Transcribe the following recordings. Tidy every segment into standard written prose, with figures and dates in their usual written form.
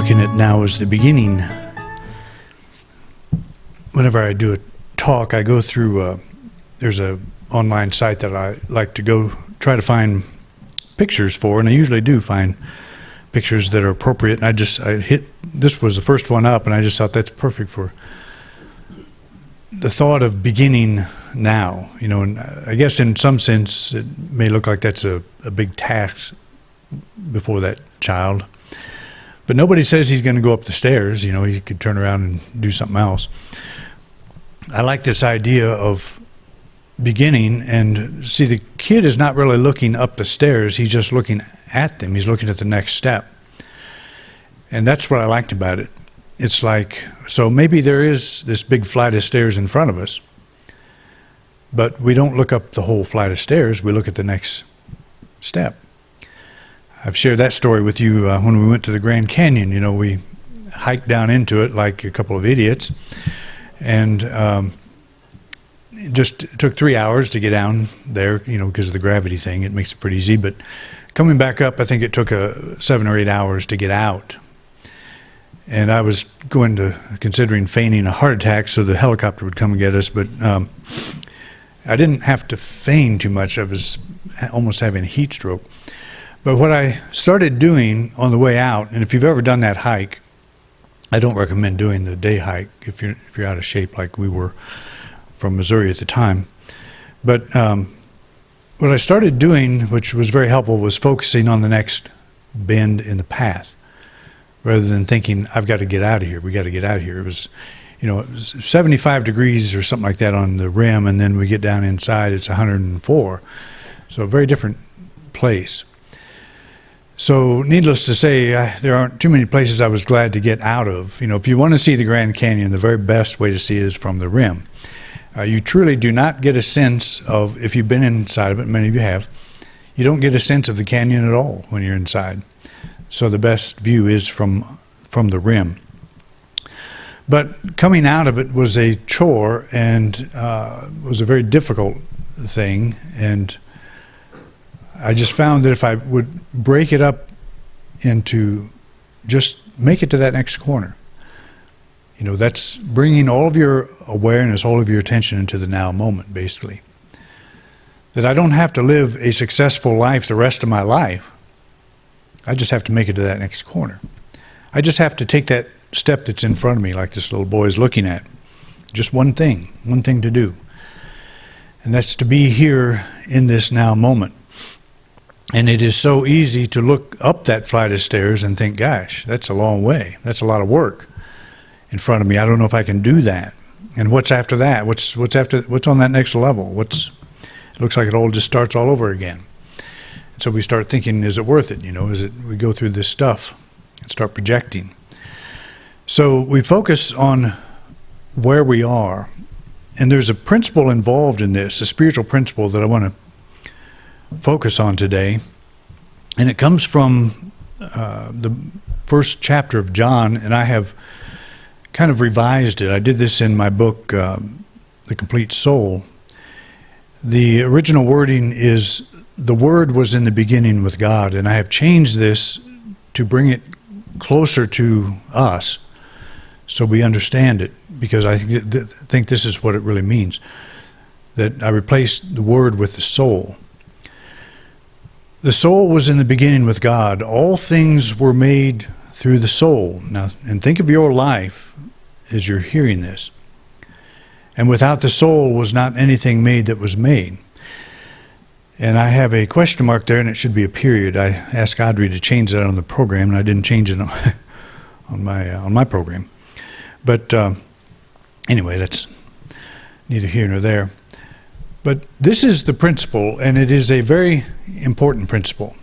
looking at now as the beginning. Whenever I do a talk, I go through, there's a online site that I like to go try to find pictures for, and I usually do find pictures that are appropriate. And this was the first one up, and I just thought that's perfect for the thought of beginning now. You know, and I guess in some sense it may look like that's a big task before that child. But nobody says he's going to go up the stairs. You know, he could turn around and do something else. I like this idea of beginning, and see, the kid is not really looking up the stairs. He's just looking at them. He's looking at the next step. And that's what I liked about it. It's like, so maybe there is this big flight of stairs in front of us, but we don't look up the whole flight of stairs. We look at the next step. I've shared that story with you when we went to the Grand Canyon. You know, we hiked down into it like a couple of idiots, and it just took 3 hours to get down there, you know, because of the gravity thing. It makes it pretty easy. But coming back up, I think it took 7 or 8 hours to get out. And I was considering feigning a heart attack so the helicopter would come and get us, but I didn't have to feign too much. I was almost having a heat stroke. But what I started doing on the way out, and if you've ever done that hike, I don't recommend doing the day hike if you're out of shape like we were from Missouri at the time. But what I started doing, which was very helpful, was focusing on the next bend in the path, rather than thinking, I've got to get out of here. We got to get out of here. It was, you know, it was 75 degrees or something like that on the rim, and then we get down inside, it's 104. So a very different place. So needless to say, there aren't too many places I was glad to get out of. You know, if you want to see the Grand Canyon, the very best way to see it is from the rim. You truly do not get a sense of, if you've been inside of it, many of you have, you don't get a sense of the canyon at all when you're inside. So the best view is from the rim. But coming out of it was a chore, and was a very difficult thing. And I just found that if I would break it up into just make it to that next corner, you know, that's bringing all of your awareness, all of your attention into the now moment, basically. That I don't have to live a successful life the rest of my life. I just have to make it to that next corner. I just have to take that step that's in front of me, like this little boy is looking at. Just one thing to do. And that's to be here in this now moment. And it is so easy to look up that flight of stairs and think, gosh, that's a long way. That's a lot of work in front of me. I don't know if I can do that. And what's after that? What's on that next level? It looks like it all just starts all over again. And so we start thinking, is it worth it? You know, we go through this stuff and start projecting. So we focus on where we are. And there's a principle involved in this, a spiritual principle that I want to focus on today, and it comes from the first chapter of John, and I have kind of revised it. I did this in my book, The Complete Soul. The original wording is, the Word was in the beginning with God, and I have changed this to bring it closer to us so we understand it, because I think this is what it really means, that I replaced the Word with the soul. The soul was in the beginning with God. All things were made through the soul. Now, and think of your life as you're hearing this. And without the soul was not anything made that was made. And I have a question mark there, and it should be a period. I asked Audrey to change that on the program, and I didn't change it on my program. But anyway, that's neither here nor there. But this is the principle, and it is a very important principle.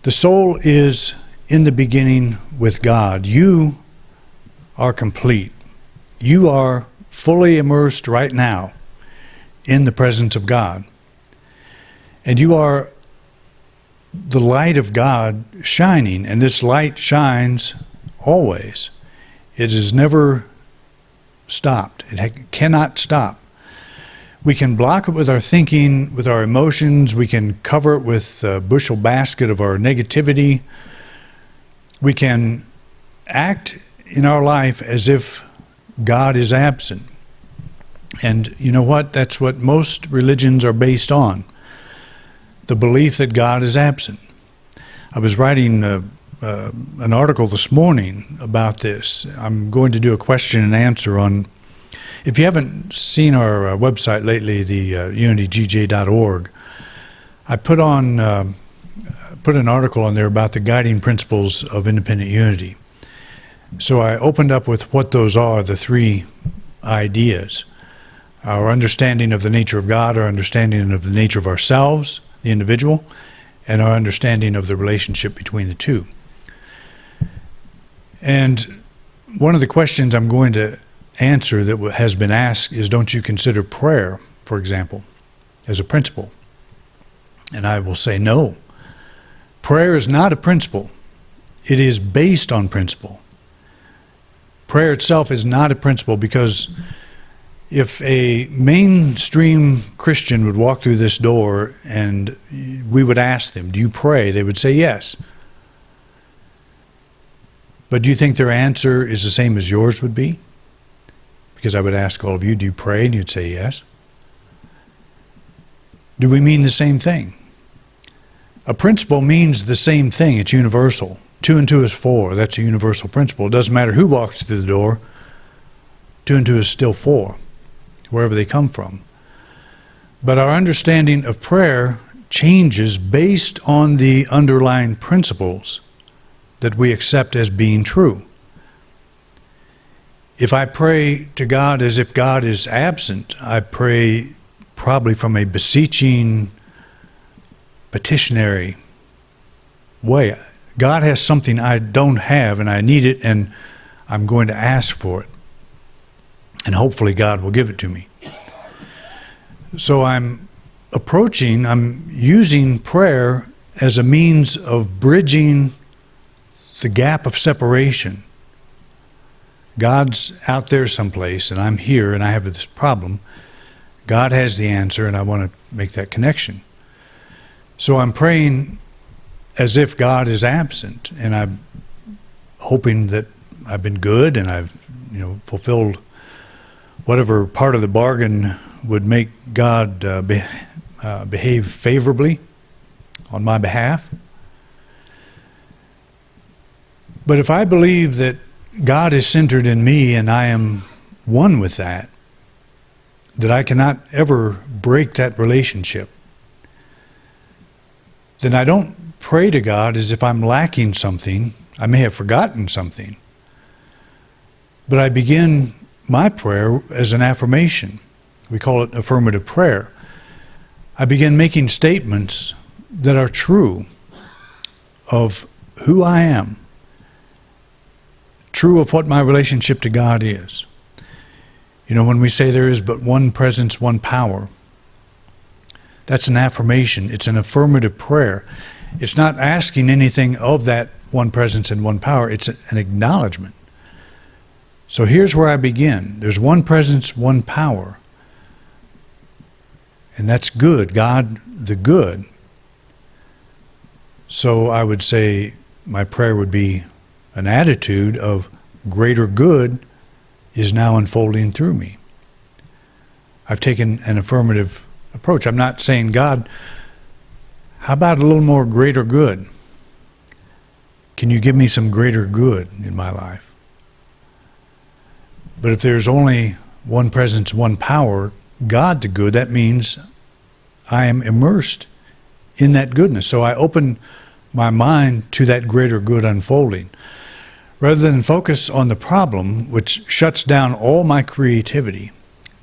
The soul is in the beginning with God. You are complete. You are fully immersed right now in the presence of God. And you are the light of God shining, and this light shines always. It is never stopped. It cannot stop. We can block it with our thinking, with our emotions. We can cover it with a bushel basket of our negativity. We can act in our life as if God is absent. And you know what? That's what most religions are based on, the belief that God is absent. I was writing an article this morning about this. I'm going to do a question and answer on, if you haven't seen our website lately, the unitygj.org, I put an article on there about the guiding principles of independent unity. So I opened up with what those are, the three ideas. Our understanding of the nature of God, our understanding of the nature of ourselves, the individual, and our understanding of the relationship between the two. And one of the questions I'm going to answer that has been asked is, don't you consider prayer, for example, as a principle? And I will say no. Prayer is not a principle. It is based on principle. Prayer itself is not a principle, because if a mainstream Christian would walk through this door and we would ask them, do you pray? They would say yes. But do you think their answer is the same as yours would be? Because I would ask all of you, do you pray? And you'd say yes. Do we mean the same thing? A principle means the same thing. It's universal. 2 and 2 is 4. That's a universal principle. It doesn't matter who walks through the door. 2 and 2 is still 4, wherever they come from. But our understanding of prayer changes based on the underlying principles that we accept as being true. If I pray to God as if God is absent, I pray probably from a beseeching, petitionary way. God has something I don't have, and I need it, and I'm going to ask for it. And hopefully God will give it to me. So I'm using prayer as a means of bridging the gap of separation. God's out there someplace, and I'm here, and I have this problem. God has the answer, and I want to make that connection. So I'm praying as if God is absent, and I'm hoping that I've been good and I've fulfilled whatever part of the bargain would make God behave favorably on my behalf. But if I believe that God is centered in me and I am one with that I cannot ever break that relationship, then I don't pray to God as if I'm lacking something. I may have forgotten something. But I begin my prayer as an affirmation. We call it affirmative prayer. I begin making statements that are true of who I am, true of what my relationship to God is. When we say there is but one presence, one power, that's an affirmation. It's an affirmative prayer. It's not asking anything of that one presence and one power. It's an acknowledgement. So here's where I begin. There's one presence, one power. And that's good, God the good. So I would say my prayer would be an attitude of greater good is now unfolding through me. I've taken an affirmative approach. I'm not saying, God, how about a little more greater good? Can you give me some greater good in my life? But if there's only one presence, one power, God the good, that means I am immersed in that goodness. So I open my mind to that greater good unfolding. Rather than focus on the problem, which shuts down all my creativity,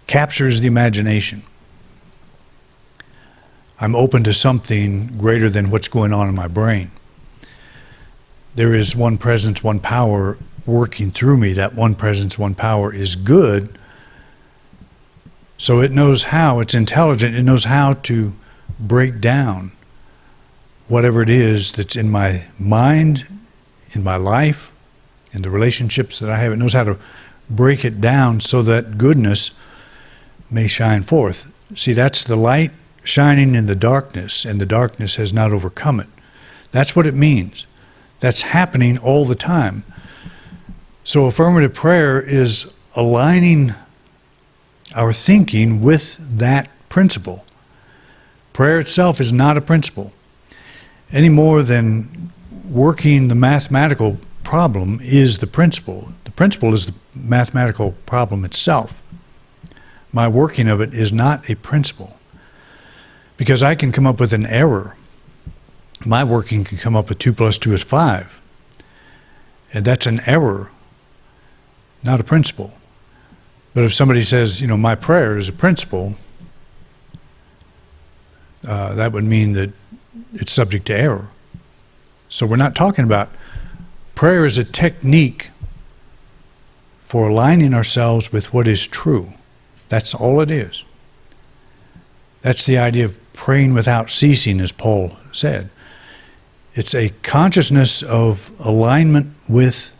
captures the imagination, I'm open to something greater than what's going on in my brain. There is one presence, one power working through me. That one presence, one power is good. So it knows how, it's intelligent, it knows how to break down whatever it is that's in my mind, in my life, in the relationships that I have. It knows how to break it down so that goodness may shine forth. See, that's the light shining in the darkness, and the darkness has not overcome it. That's what it means. That's happening all the time. So affirmative prayer is aligning our thinking with that principle. Prayer itself is not a principle, any more than working the mathematical problem is the principle. The principle is the mathematical problem itself. My working of it is not a principle, because I can come up with an error. My working can come up with 2 plus 2 is 5. And that's an error, not a principle. But if somebody says, my prayer is a principle, that would mean that it's subject to error. So we're not talking about prayer as a technique for aligning ourselves with what is true. That's all it is. That's the idea of praying without ceasing, as Paul said. It's a consciousness of alignment with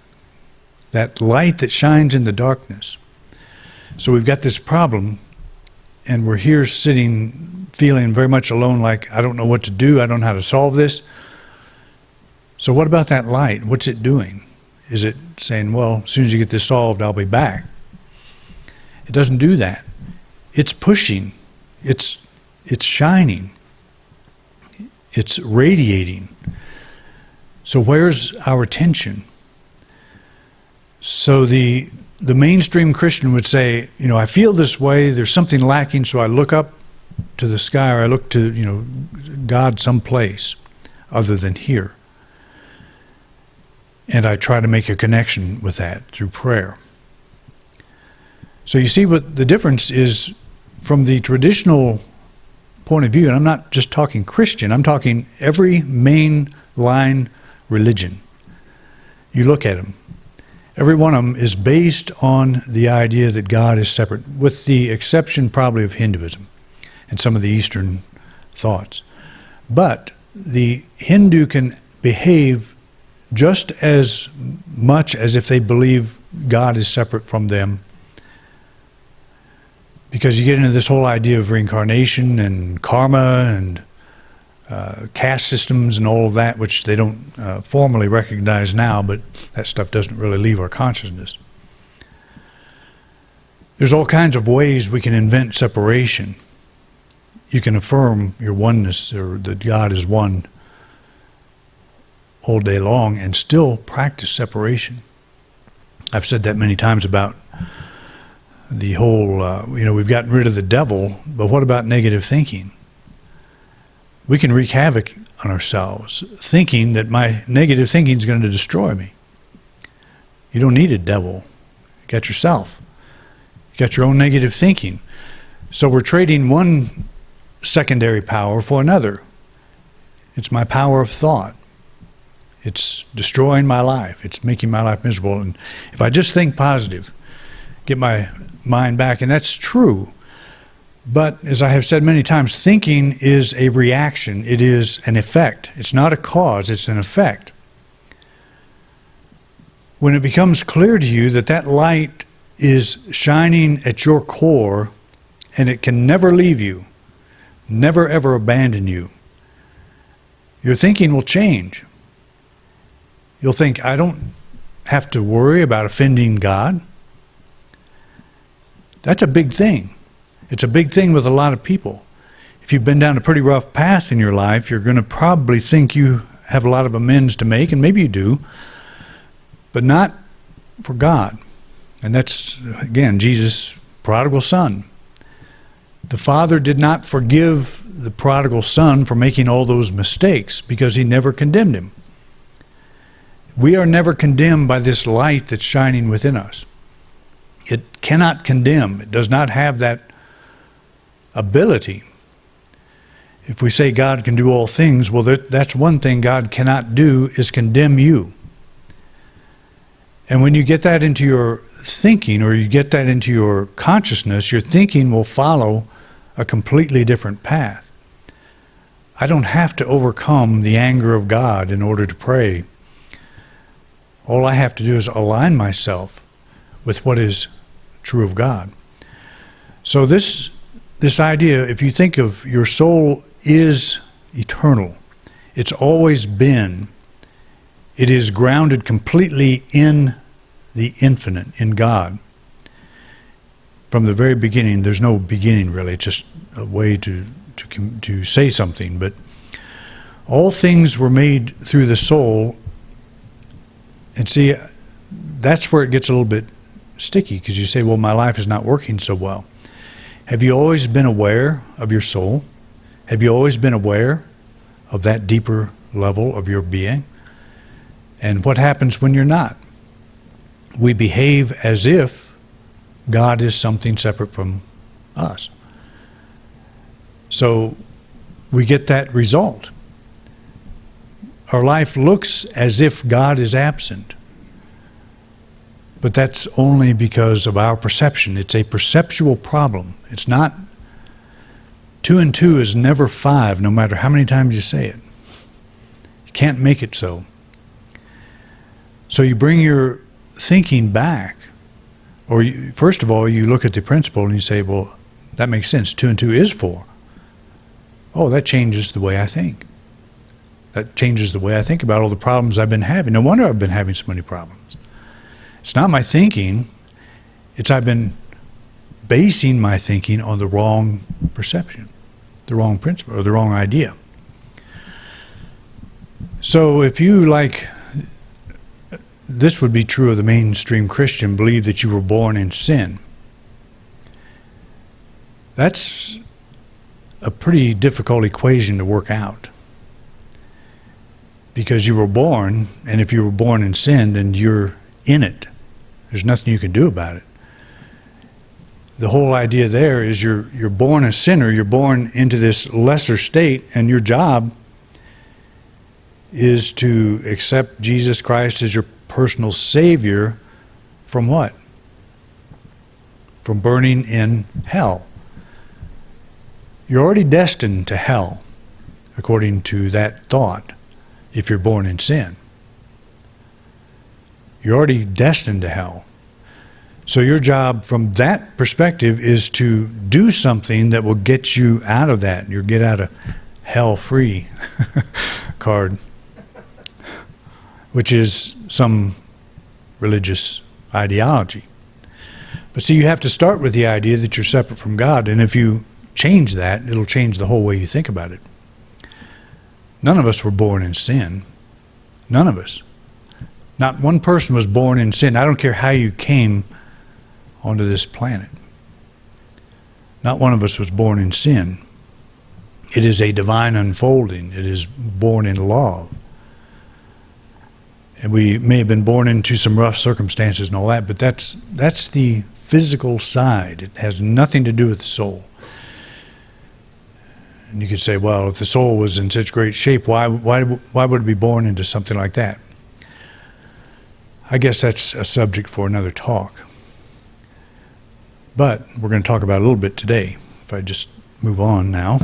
that light that shines in the darkness. So we've got this problem, and we're here sitting, feeling very much alone, like, I don't know what to do, I don't know how to solve this. So what about that light? What's it doing? Is it saying, well, as soon as you get this solved, I'll be back? It doesn't do that. It's pushing. It's shining. It's radiating. So where's our attention? So the mainstream Christian would say, I feel this way, there's something lacking, so I look up to the sky, or I look to, God someplace other than here. And I try to make a connection with that through prayer. So you see what the difference is from the traditional point of view, and I'm not just talking Christian, I'm talking every mainline religion. You look at them. Every one of them is based on the idea that God is separate, with the exception probably of Hinduism and some of the Eastern thoughts. But the Hindu can behave just as much as if they believe God is separate from them, because you get into this whole idea of reincarnation and karma and caste systems and all of that, which they don't formally recognize now, but that stuff doesn't really leave our consciousness. There's all kinds of ways we can invent separation. You can affirm your oneness, or that God is one, all day long and still practice separation. I've said that many times about the whole, we've gotten rid of the devil, but what about negative thinking? We can wreak havoc on ourselves, thinking that my negative thinking is going to destroy me. You don't need a devil. You got yourself. You got your own negative thinking. So we're trading one secondary power for another. It's my power of thought. It's destroying my life. It's making my life miserable. And if I just think positive, get my mind back, and that's true. But as I have said many times, thinking is a reaction. It is an effect. It's not a cause, it's an effect. When it becomes clear to you that that light is shining at your core and it can never leave you, never ever abandon you, your thinking will change. You'll think, I don't have to worry about offending God. That's a big thing. It's a big thing with a lot of people. If you've been down a pretty rough path in your life, you're going to probably think you have a lot of amends to make, and maybe you do, but not for God. And that's, again, Jesus' prodigal son. The Father did not forgive the prodigal son for making all those mistakes because he never condemned him. We are never condemned by this light that's shining within us. It cannot condemn. It does not have that ability. If we say God can do all things, well, that's one thing God cannot do, is condemn you. And when you get that into your thinking, or you get that into your consciousness, your thinking will follow a completely different path. I don't have to overcome the anger of God in order to pray. All I have to do is align myself with what is true of God. So this idea, if you think of your soul is eternal, it's always been, it is grounded completely in the infinite in God. From the very beginning, there's no beginning really, it's just a way to say something, but all things were made through the soul. And see, that's where it gets a little bit sticky, because you say, well, my life is not working so well. Have you always been aware of your soul? Have you always been aware of that deeper level of your being? And what happens when you're not? We behave as if God is something separate from us. So we get that result. Our life looks as if God is absent. But that's only because of our perception. It's a perceptual problem. It's not, 2 and 2 is never 5, no matter how many times you say it. You can't make it so. So you bring your thinking back, or first of all, you look at the principle and you say, well, that makes sense. 2 and 2 is 4. Oh, that changes the way I think. That changes the way I think about all the problems I've been having. No wonder I've been having so many problems. It's not my thinking. It's I've been basing my thinking on the wrong perception, the wrong principle, or the wrong idea. So if you, like, this would be true of the mainstream Christian, believe that you were born in sin. That's a pretty difficult equation to work out. Because you were born, and if you were born in sin, then you're in it. There's nothing you can do about it. The whole idea there is you're born a sinner, you're born into this lesser state, and your job is to accept Jesus Christ as your personal Savior from what? From burning in hell. You're already destined to hell, according to that thought, if you're born in sin. You're already destined to hell. So your job from that perspective is to do something that will get you out of that. You'll get out of hell free card, which is some religious ideology. But see, you have to start with the idea that you're separate from God, and if you change that, it'll change the whole way you think about it. None of us were born in sin. None of us. Not one person was born in sin. I don't care how you came onto this planet. Not one of us was born in sin. It is a divine unfolding. It is born in love. And we may have been born into some rough circumstances and all that, but that's the physical side. It has nothing to do with the soul. And you could say, well, if the soul was in such great shape, why would it be born into something like that? I guess that's a subject for another talk. But we're going to talk about it a little bit today, if I just move on now.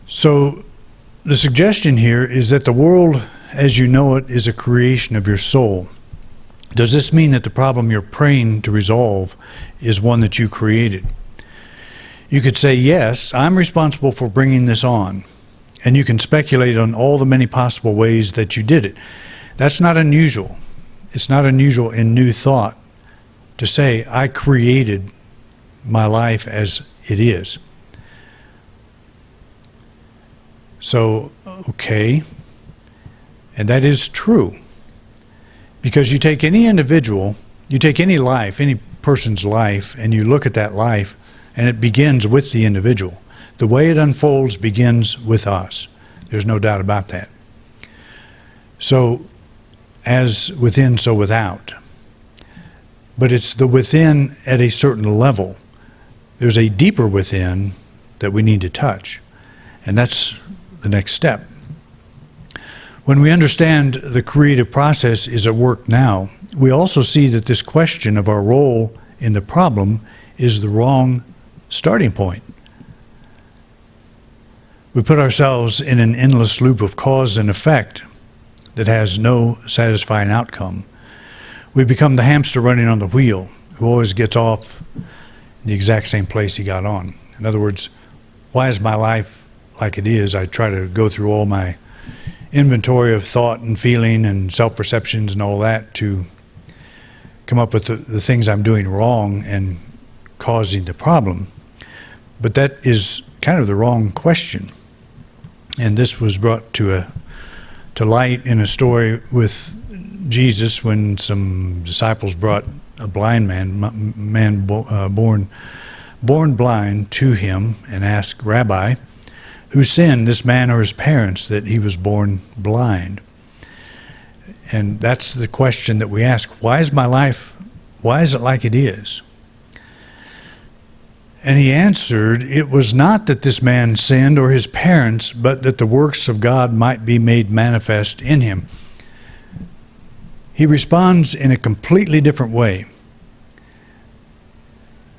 So the suggestion here is that the world as you know it is a creation of your soul. Does this mean that the problem you're praying to resolve is one that you created? You could say, yes, I'm responsible for bringing this on. And you can speculate on all the many possible ways that you did it. That's not unusual. It's not unusual in New Thought to say, I created my life as it is. So, okay, and that is true. Because you take any individual, you take any life, any person's life, and you look at that life, and it begins with the individual. The way it unfolds begins with us. There's no doubt about that. So, as within, so without. But it's the within at a certain level. There's a deeper within that we need to touch. And that's the next step. When we understand the creative process is at work now, we also see that this question of our role in the problem is the wrong starting point. We put ourselves in an endless loop of cause and effect that has no satisfying outcome. We become the hamster running on the wheel who always gets off the exact same place he got on. In other words, why is my life like it is? I try to go through all my inventory of thought and feeling and self-perceptions and all that to come up with the things I'm doing wrong and causing the problem. But that is kind of the wrong question. And this was brought to light in a story with Jesus when some disciples brought a blind man born blind to him and asked, "Rabbi, who sinned, this man or his parents, that he was born blind?" And that's the question that we ask. Why is it like it is? And he answered, "It was not that this man sinned or his parents, but that the works of God might be made manifest in him." He responds in a completely different way.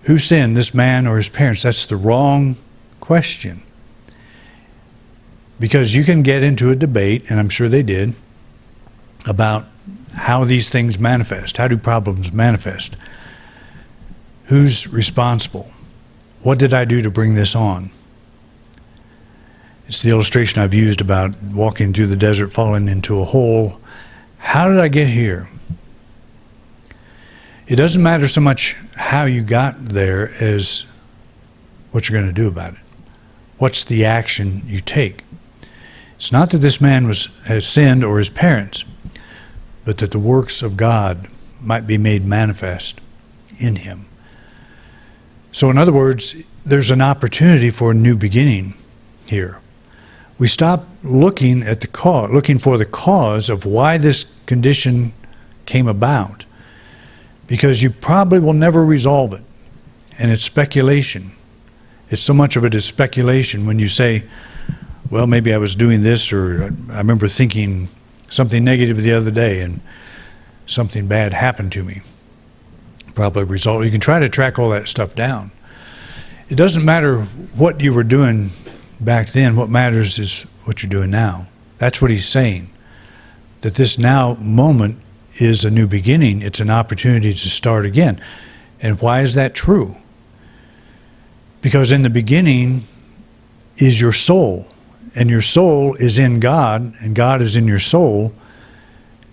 Who sinned, this man or his parents? That's the wrong question. Because you can get into a debate, and I'm sure they did, about how these things manifest. How do problems manifest? Who's responsible? What did I do to bring this on? It's the illustration I've used about walking through the desert, falling into a hole. How did I get here? It doesn't matter so much how you got there as what you're going to do about it. What's the action you take? It's not that this man has sinned or his parents, but that the works of God might be made manifest in him. So in other words, there's an opportunity for a new beginning here. We stop looking at the cause, looking for the cause of why this condition came about, because you probably will never resolve it. And it's speculation. It's so much of it is speculation when you say, well, maybe I was doing this, or I remember thinking something negative the other day and something bad happened to me. Probably a result. You can try to track all that stuff down. It doesn't matter what you were doing back then. What matters is what you're doing now. That's what he's saying. That this now moment is a new beginning. It's an opportunity to start again. And why is that true? Because in the beginning is your soul. And your soul is in God, and God is in your soul.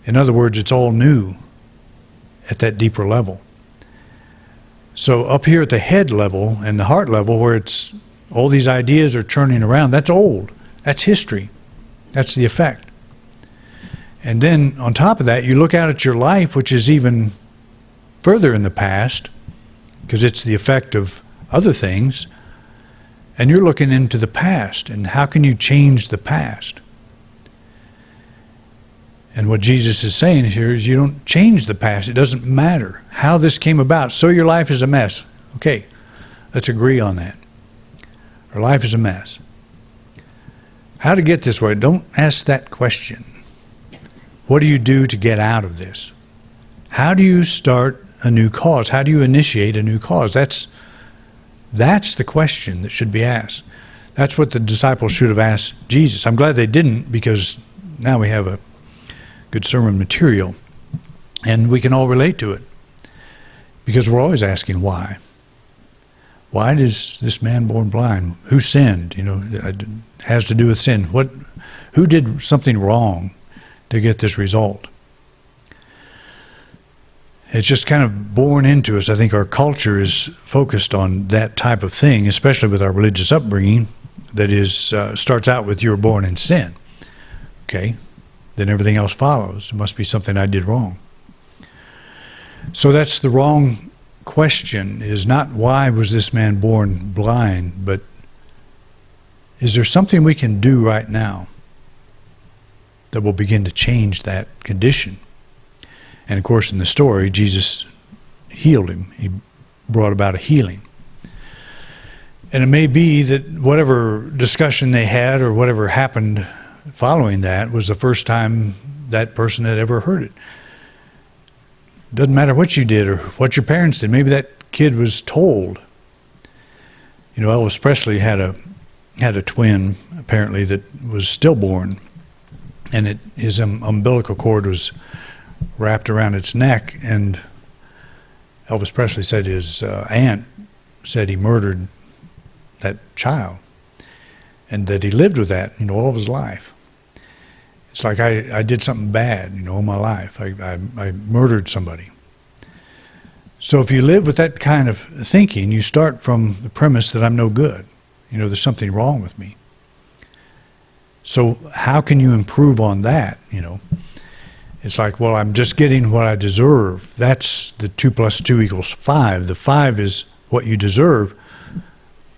In other words, it's all new at that deeper level. So up here at the head level and the heart level, where it's all these ideas are turning around, that's old. That's history. That's the effect. And then on top of that, you look out at your life, which is even further in the past, because it's the effect of other things, and you're looking into the past, and how can you change the past? And what Jesus is saying here is you don't change the past. It doesn't matter how this came about. So your life is a mess. Okay, let's agree on that. Our life is a mess. How to get this way? Don't ask that question. What do you do to get out of this? How do you start a new cause? How do you initiate a new cause? That's the question that should be asked. That's what the disciples should have asked Jesus. I'm glad they didn't, because now we have a good sermon material, and we can all relate to it, because we're always asking why. Why is this man born blind? Who sinned? It has to do with sin. Who did something wrong to get this result? It's just kind of born into us. I think our culture is focused on that type of thing, especially with our religious upbringing, that is starts out with you're born in sin. Okay, then everything else follows. It must be something I did wrong. So that's the wrong question, is not why was this man born blind, but is there something we can do right now that will begin to change that condition? And of course, in the story, Jesus healed him. He brought about a healing. And it may be that whatever discussion they had or whatever happened following that was the first time that person had ever heard it. Doesn't matter what you did or what your parents did. Maybe that kid was told. Elvis Presley had a twin, apparently, that was stillborn, and his umbilical cord was wrapped around its neck, and Elvis Presley said his aunt said he murdered that child, and that he lived with that, all of his life. It's like I did something bad, all my life. I murdered somebody. So if you live with that kind of thinking, you start from the premise that I'm no good. There's something wrong with me. So how can you improve on that? It's like, well, I'm just getting what I deserve. That's the 2 + 2 = 5. The 5 is what you deserve.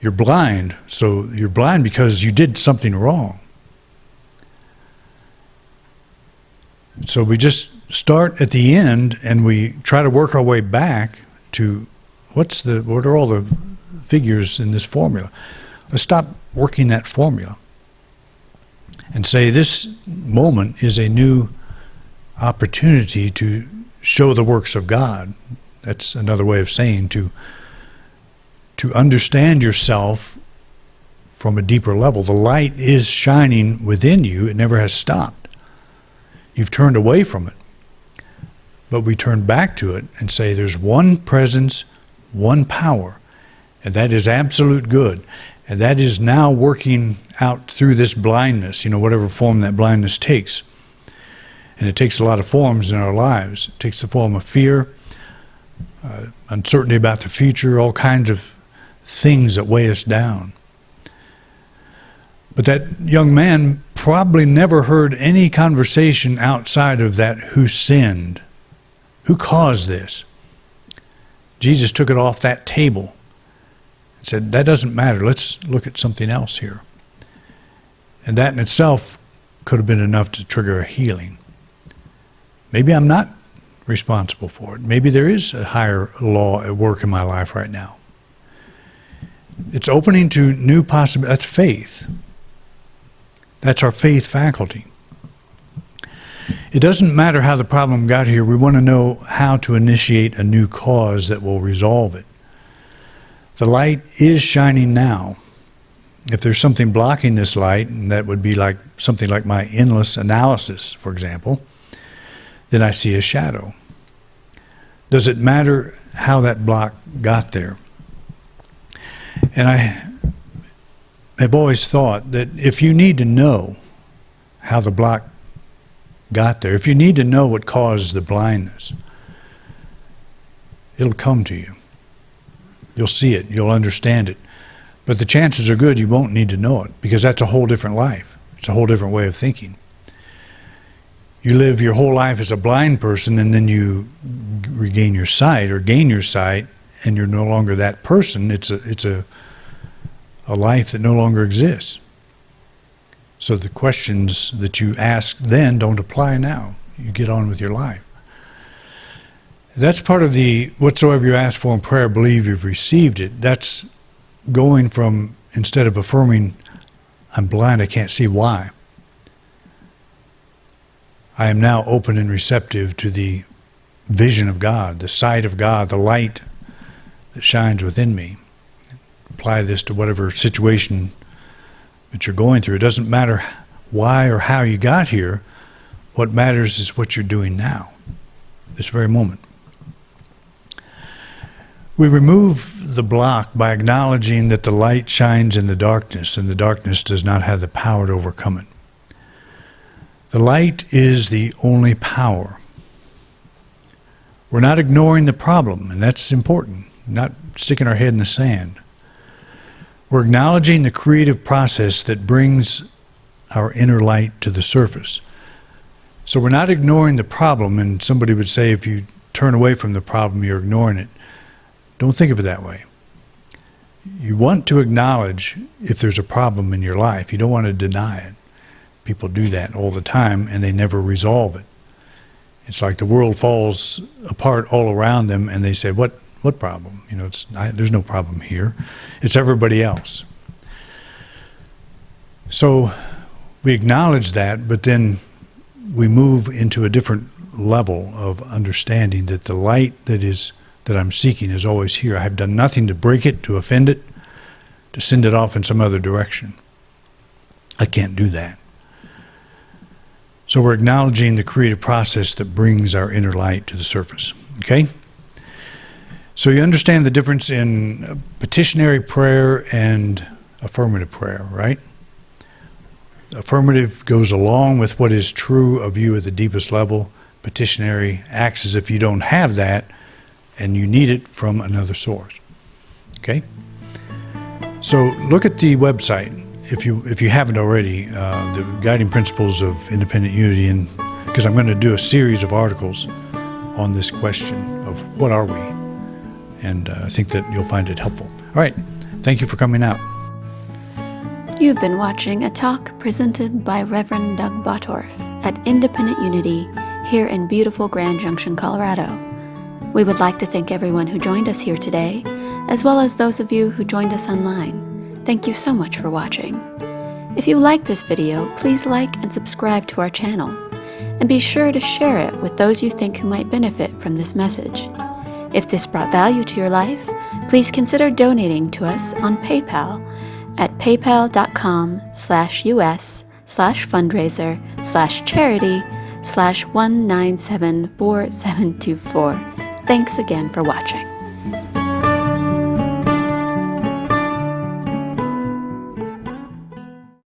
You're blind. So you're blind because you did something wrong. So we just start at the end and we try to work our way back to what are all the figures in this formula. Let's stop working that formula and say this moment is a new opportunity to show the works of God. That's another way of saying to understand yourself from a deeper level. The light is shining within you. It never has stopped. You've turned away from it. But we turn back to it and say there's one presence, one power, and that is absolute good. And that is now working out through this blindness, whatever form that blindness takes. And it takes a lot of forms in our lives. It takes the form of fear, uncertainty about the future, all kinds of things that weigh us down. But that young man probably never heard any conversation outside of that who sinned, who caused this. Jesus took it off that table and said, that doesn't matter. Let's look at something else here. And that in itself could have been enough to trigger a healing. Maybe I'm not responsible for it. Maybe there is a higher law at work in my life right now. It's opening to new possibilities. That's faith. That's our faith faculty. It doesn't matter how the problem got here. We want to know how to initiate a new cause that will resolve it. The light is shining now. If there's something blocking this light, and that would be like something like my endless analysis, for example, then I see a shadow. Does it matter how that block got there? And I have always thought that if you need to know how the block got there, if you need to know what caused the blindness, it'll come to you. You'll see it. You'll understand it. But the chances are good you won't need to know it, because that's a whole different life. It's a whole different way of thinking. You live your whole life as a blind person, and then you regain your sight or gain your sight, and you're no longer that person. It's a life that no longer exists. So the questions that you ask then don't apply now. You get on with your life. That's part of the whatsoever you ask for in prayer, believe you've received it. That's going from, instead of affirming, I'm blind, I can't see why, I am now open and receptive to the vision of God, the sight of God, the light that shines within me. Apply this to whatever situation that you're going through. It doesn't matter why or how you got here. What matters is what you're doing now, this very moment. We remove the block by acknowledging that the light shines in the darkness, and the darkness does not have the power to overcome it. The light is the only power. We're not ignoring the problem, and that's important, not sticking our head in the sand. We're acknowledging the creative process that brings our inner light to the surface. So we're not ignoring the problem, and somebody would say if you turn away from the problem, you're ignoring it. Don't think of it that way. You want to acknowledge if there's a problem in your life. You don't want to deny it. People do that all the time, and they never resolve it. It's like the world falls apart all around them, and they say, what problem? There's no problem here. It's everybody else. So we acknowledge that, but then we move into a different level of understanding that the light that I'm seeking is always here. I have done nothing to break it, to offend it, to send it off in some other direction. I can't do that. So we're acknowledging the creative process that brings our inner light to the surface. Okay? So you understand the difference in petitionary prayer and affirmative prayer, right? Affirmative goes along with what is true of you at the deepest level. Petitionary acts as if you don't have that, and you need it from another source. Okay? So look at the website if you haven't already, the guiding principles of independent unity, and because I'm going to do a series of articles on this question of what are we, and I think that you'll find it helpful. All right, thank you for coming out. You've been watching a talk presented by Reverend Doug Bottorff at Independent Unity here in beautiful Grand Junction, Colorado. We would like to thank everyone who joined us here today, as well as those of you who joined us online. Thank you so much for watching. If you like this video, please like and subscribe to our channel, and be sure to share it with those you think who might benefit from this message. If this brought value to your life, please consider donating to us on PayPal at paypal.com/us/fundraiser/charity/1974724. Thanks again for watching.